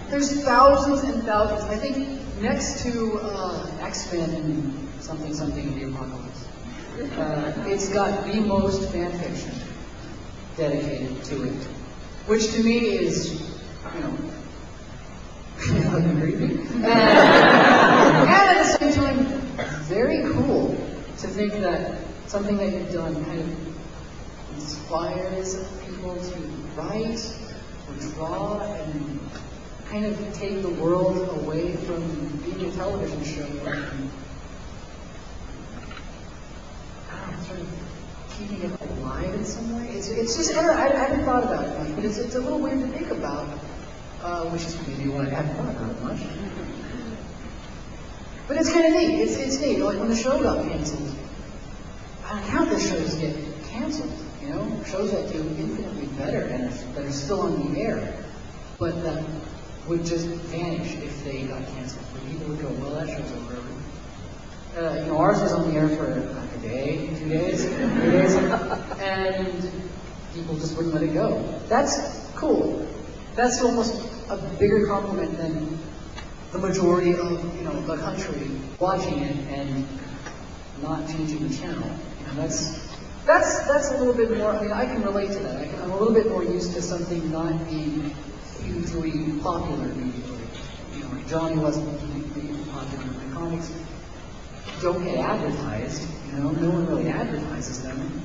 There's thousands and thousands. I think next to X-Men and something in the Apocalypse. It's got the most fanfiction dedicated to it. Which to me is, fucking creepy. And at the same time, very cool to think that something that you've done kind of inspires people to write or draw and kind of take the world away from being a television show and sort of keeping it alive in some way. It's just, I haven't thought about it much, but it's a little weird to think about, which is maybe why I haven't thought about it much. But it's kind of neat. It's neat. Like when the show got canceled, countless shows get canceled. you know, shows that do infinitely better and that are still on the air, but that would just vanish if they got canceled. Where people would go, well, that show's over. You know, ours was on the air for like a day, 2 days, 3 days, and people just wouldn't let it go. That's cool. That's almost a bigger compliment than the majority of, you know, the country watching it and not changing the channel. You know, that's a little bit more. I mean, I can relate to that. I'm a little bit more used to something not being hugely popular immediately. You know, like Johnny wasn't hugely popular in the comics. Don't get advertised. You know, no one really advertises them.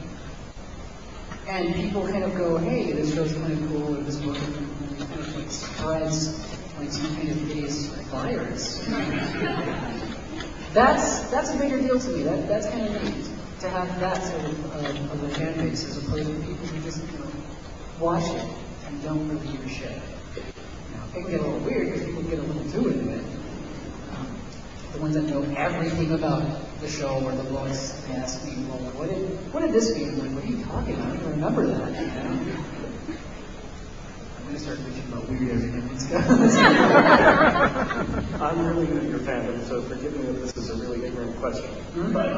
And people kind of go, hey, this show's kind of cool, or this book kind of like spreads like some kind of hideous virus. That's a bigger deal to me. That's kind of neat to have that sort of a fan base as opposed to people who just, you know, watch it and don't really give a shit. Now, it can get a little weird because people get a little too into it. The ones that know everything about the show or the books, they ask me, well, what did this mean? I'm like, what are you talking about? I don't even remember that. You know? I'm going to start bitching about weird everything. I'm really new to your fandom, so forgive me if this is a really ignorant question. But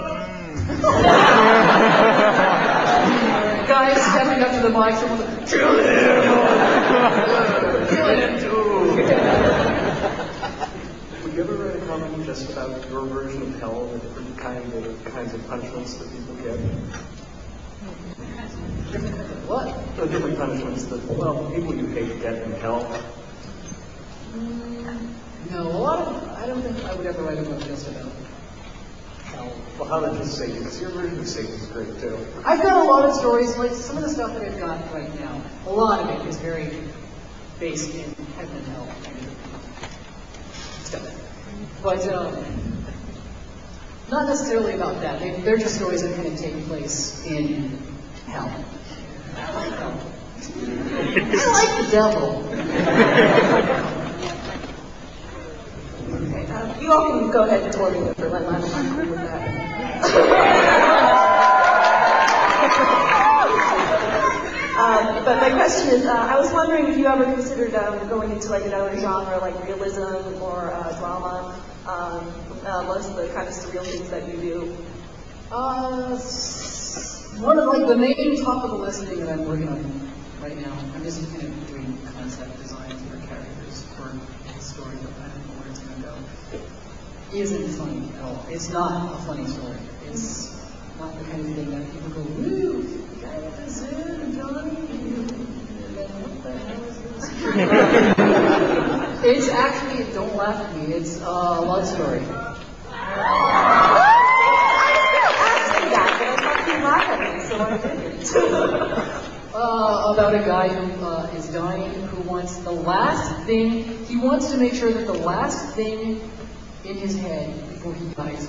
guys stepping up to the mic, someone's like, kill him! Kill him too! would you ever write a comic just about your version of hell and the different kinds of punishments that people get? What? The different punishments that, well, people you hate get in hell. No, I don't think I would ever write a book just about hell. Well, how did you Satan? Because your version of Satan is great too. I've got a lot of stories, like some of the stuff that I've got right now. A lot of it is very based in heaven and hell kind of stuff. But not necessarily about that. They're just stories that kind of take place in hell. I like hell. I like the devil. Okay, you all can go ahead and tour me for one last time with that. But my question is, I was wondering if you ever considered going into like another genre, like realism or drama. Most of the kind of surreal things that you do. One of like the main top of the list thing that I'm working on right now. I'm just kind of doing concept designs for characters for the story, but I don't know where it's going to go. It isn't funny at all. It's not a funny story. It's not the kind of thing that people go, woo, the guy at the zoo, Johnny. What the hell is this? It's actually, don't laugh at me, it's a love story. About a guy who is dying, who wants the last thing, he wants to make sure that the last thing in his head before he dies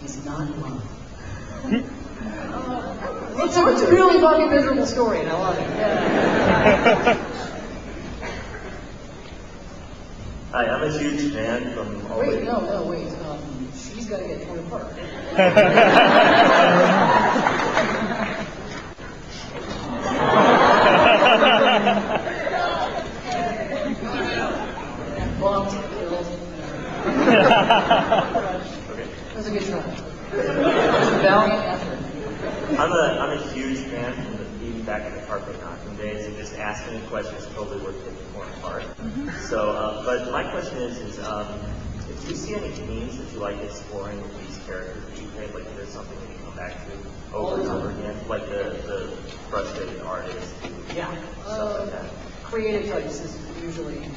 is not love. It's a really fucking miserable story, and I love it. Yeah. Hi, I'm a huge fan from all Wait. She's got to get torn apart. Bumped, killed. That was a good try. It was a valiant effort. I'm a huge fan from even back in the carpet knocking days, and just asking the questions totally worth taking more apart. So, but my question is if you see any themes that you like exploring with these characters that you create, like if there's something that you come back to over and over again, like the frustrated artist, Yeah. stuff like that. Creative types is usually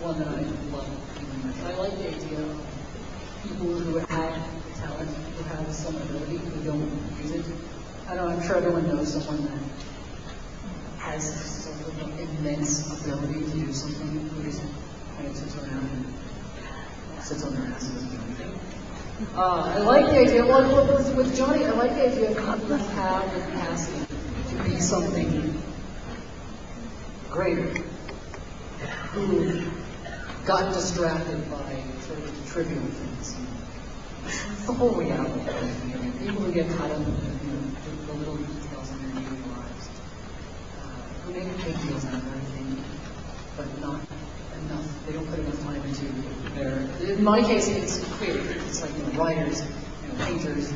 one that I love very much. I like the idea of people who have talent, who have some ability, who don't use it. I'm sure everyone knows someone that has sort of an immense ability to do something, who just kind of sits around and sits on their ass and doesn't do anything. I like the idea, with Johnny, I like the idea of people who have the capacity to be something greater, who got distracted by sort of trivial things. It's the whole reality of it. People who get caught up in the little details in their daily lives. make big deals out of everything, but not enough. They don't put enough time into their. In my case, it's clear. It's like writers, painters,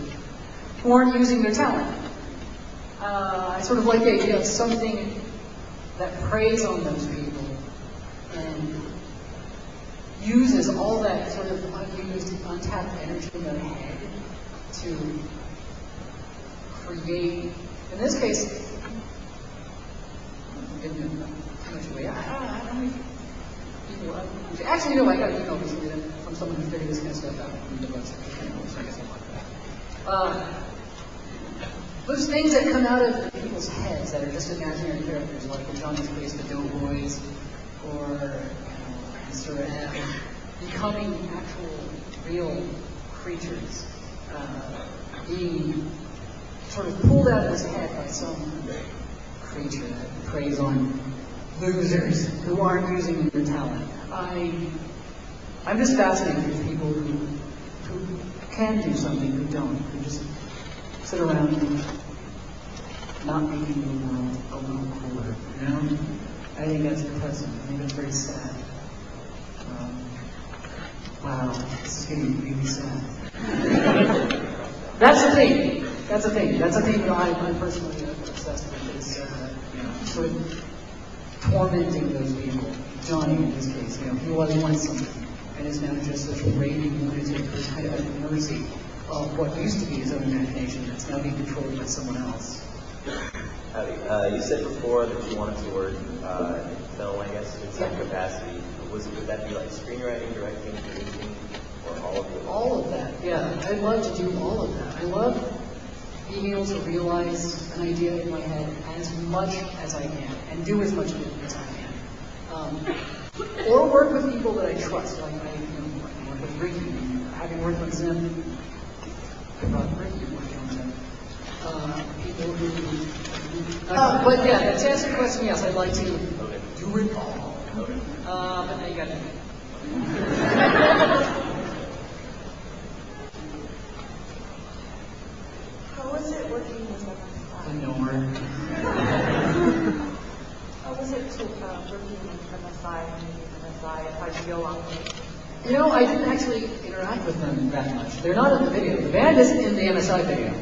who aren't using their talent. I sort of like the idea of something that preys on those people and uses all that sort of unused, untapped energy in their head to create. In this case, I'm giving too much away. I don't know how many people. Actually, I got an email recently from someone who figured this kind of stuff out from the website. So I guess I'll talk about that. Those things that come out of people's heads that are just imaginary characters, like in Johnny's case, the Doughboys, or Mr. M, becoming actual, real creatures, being sort of pulled out of his head by some creature that preys on losers who aren't using their talent. I'm just fascinated with people who can do something, who don't, who just sit around and not making the world a little cooler, I think that's depressing. I think that's very sad. Wow, this is getting really sad. That's the thing. That's the thing that I'm personally obsessed with, is sort of tormenting those people. Johnny, in this case, he was once something, and is now just this raving lunatic who's kind of at the mercy of what used to be his own imagination that's now being controlled by someone else. You said before that you wanted to work in film, I guess, in some capacity. Would that be like screenwriting, directing, producing, or all of it? All of that, yeah. I'd love to do all of that. I love being able to realize an idea in my head as much as I can, and do as much of it as I can. Or work with people that I trust, like I work with Ricky, having worked with Zim. People who, but yeah, to answer your question, yes, I'd like to do it all. But now you got to. How was it working with MSI? I know her. How was it to working with MSI and MSI? How did you go along with it? I didn't actually interact with them that much. They're not in the video. The band isn't in the MSI video.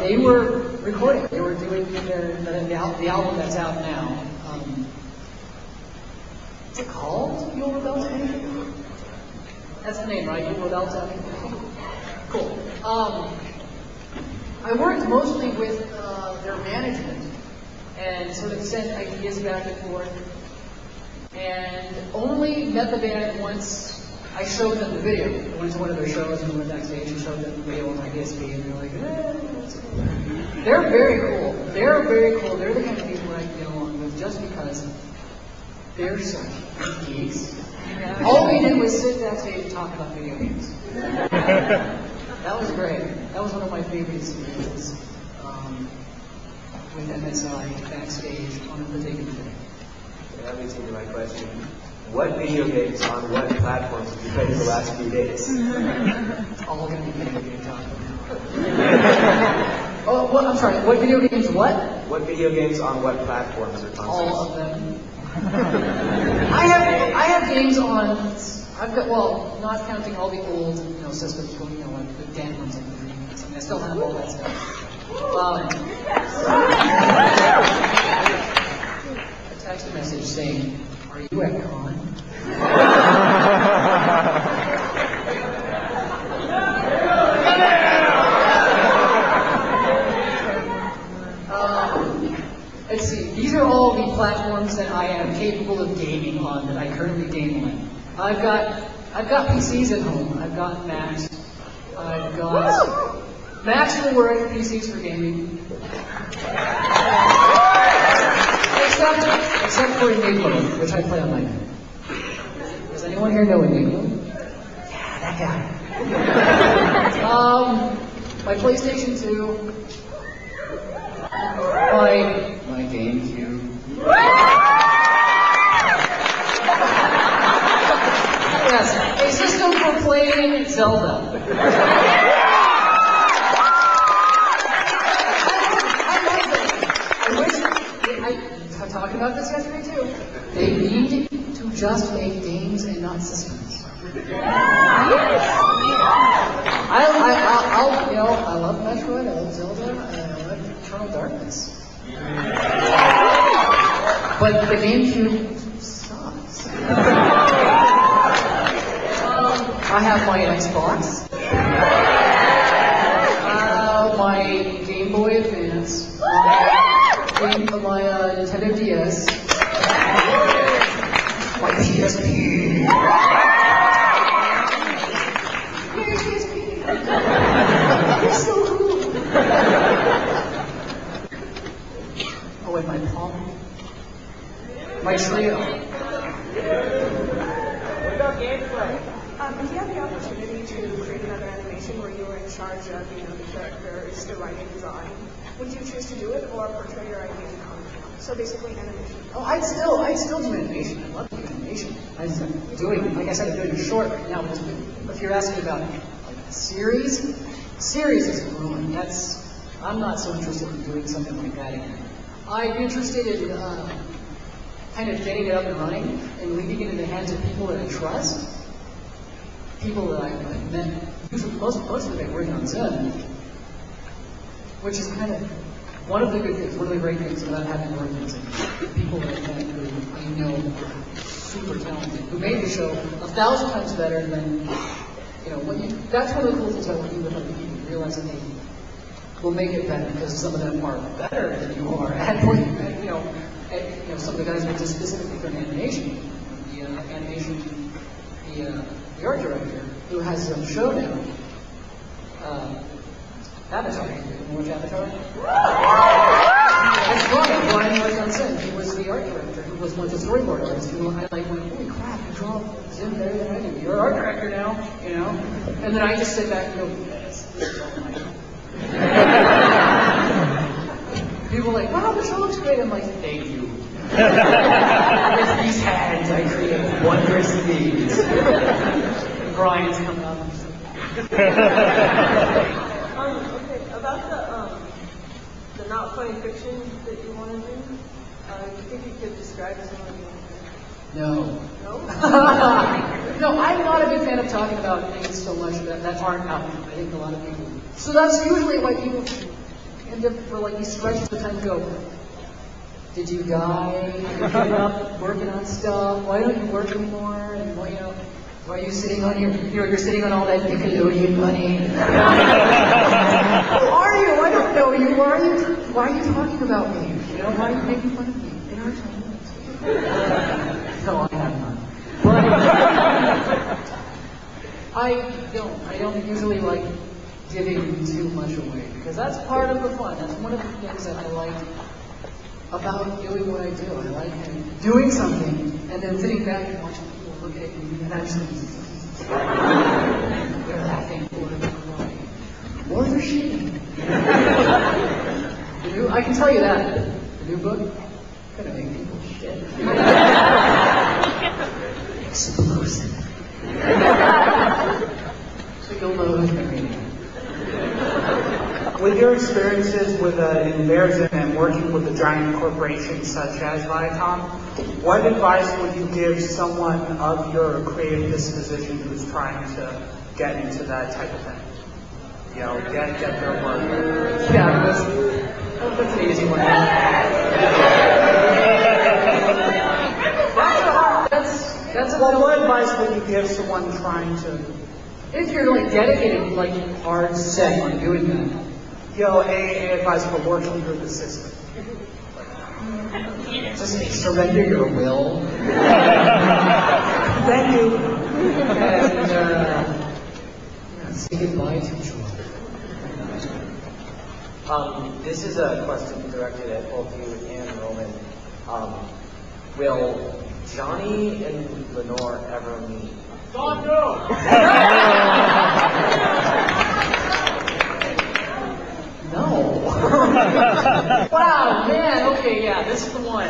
They were recording. They were doing the album that's out now. What's it called? You'll Rebel to Anything? That's the name, right? You'll Rebel to Anything? Cool. I worked mostly with their management and sort of sent ideas back and forth. And only met the band once I showed them the video. I went to one of their shows and went backstage and showed them the video on my PSP, and they're like, that's cool. They're very cool. They're very cool. They're the kind of people I can get along with just because they're such geeks. All we did was sit backstage and talk about video games. That was great. That was one of my favorite experiences with MSI backstage on a particular day. That leads me to my question. What video games on what platforms have you played in the last few days? It's all going to be video game talk. Oh, what? I'm sorry. What video games? What? What video games on what platforms or consoles? All of them. I have games on. I've got, well, not counting all the old systems, like the Dan ones and the Dreamcast. I still have all that stuff. A text message saying, "Are you at con?" Let's see. These are all the platforms that I am capable of gaming on, that I currently game on. I've got PCs at home. I've got Macs. I've got Macs will work. PCs for gaming. Except for Enigma, which I play on my Mac. Does anyone here know Enigma? Yeah, that guy. My PlayStation 2. My GameCube. Yes, a system for playing Zelda. I talked about this yesterday too. They need to just make games and not systems. I love Metroid, I love Zelda, and I love Eternal Darkness. But the GameCube sucks. I have my Xbox, my Game Boy Advance, my Nintendo DS, my PSP. Yay, PSP! You're so cool! Oh, and my Palm. My Trio. What about gameplay? If you had the opportunity to create another animation where you were in charge of, the characters, the writing, design, would you choose to do it or portray your idea in comic? So basically animation. Oh, I'd still do animation. I love doing animation. I'm doing, like I said, I'm doing a short right now. But if you're asking about like a series is ruined. I'm not so interested in doing something like that again. I'm interested in kind of getting it up and running and leaving it in the hands of people that I trust. People that I've met, usually most of them working on Zen, which is kind of one of the good things, one of the great things about having worked on Zen. People that I met who I know are super talented, who made the show 1,000 times better than, that's one of the cool things about working with other people. You realize that they will make it better because some of them are better than you are at working, some of the guys went to specifically for animation. The art director, who has a show now, Avatar. You watch Avatar? That's Brian worked on Zen. He was the art director. He was one of the storyboard artists. Who I went, holy crap, you draw Zen better than I do. You're an art director now, And then I just sit back and go, yes, this is all mine. People are like, wow, the show looks great. I'm like, thank you. With these hands, I create wondrous things. And Brian's coming up. Okay, about the not funny fiction that you want to do, do you think you could describe some of the No. No? No, I'm not a big fan of talking about things so much that aren't out there. I think a lot of people. So that's usually why people end up for like these stretches of time go, did you die? You're giving up working on stuff? Why don't you work anymore? And why are you sitting on you're sitting on all that Nickelodeon money? Who are you? I don't know you. Why are you talking about me? Why are you making fun of me? In our time. No, I have not. But I don't usually like giving too much away because that's part of the fun. That's one of the things that I like about doing what I do. I like doing something and then sitting back and watching people look at me and actually they're laughing or they're crying or they're shitting. I can tell you that the new book gonna make people shit. Explosive. So you'll know who's been reading. With your experiences with in Bearson and working with a giant corporation such as Viacom, what advice would you give someone of your creative disposition who's trying to get into that type of thing? Get their work. Yeah, that's an easy one. What advice would you give someone trying to? If you're like dedicated, like hard set on doing that. A advice for working through the system. Just surrender your will. Thank you. And say goodbye to joy. This is a question directed at both you and Roman. Will Johnny and Lenore ever meet? God, no! No. Wow, man, okay, yeah, this is the one.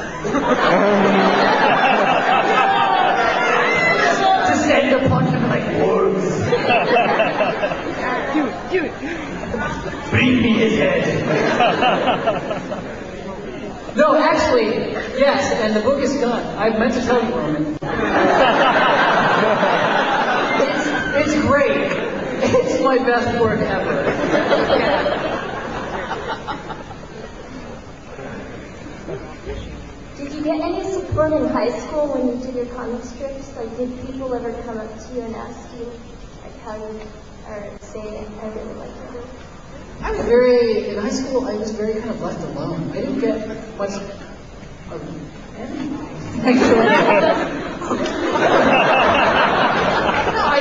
Just end up on him like wolves. Do it. Bring me his head. No, actually, yes, and the book is done. I meant to tell you, Roman. It's great. It's my best work ever. Did you get any support in high school when you did your comic strips? Like, did people ever come up to you and ask you, like, how you, or say, I really like your work? I was in high school, I was very kind of left alone. I didn't get much of anything. No, I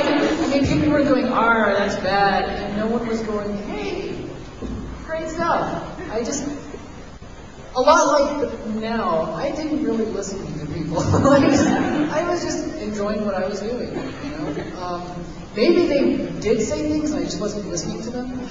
mean, people were going, that's bad, and no one was going, hey, great stuff. A lot like now, I didn't really listen to people. I was just enjoying what I was doing, you know? Maybe they did say things, I just wasn't listening to them.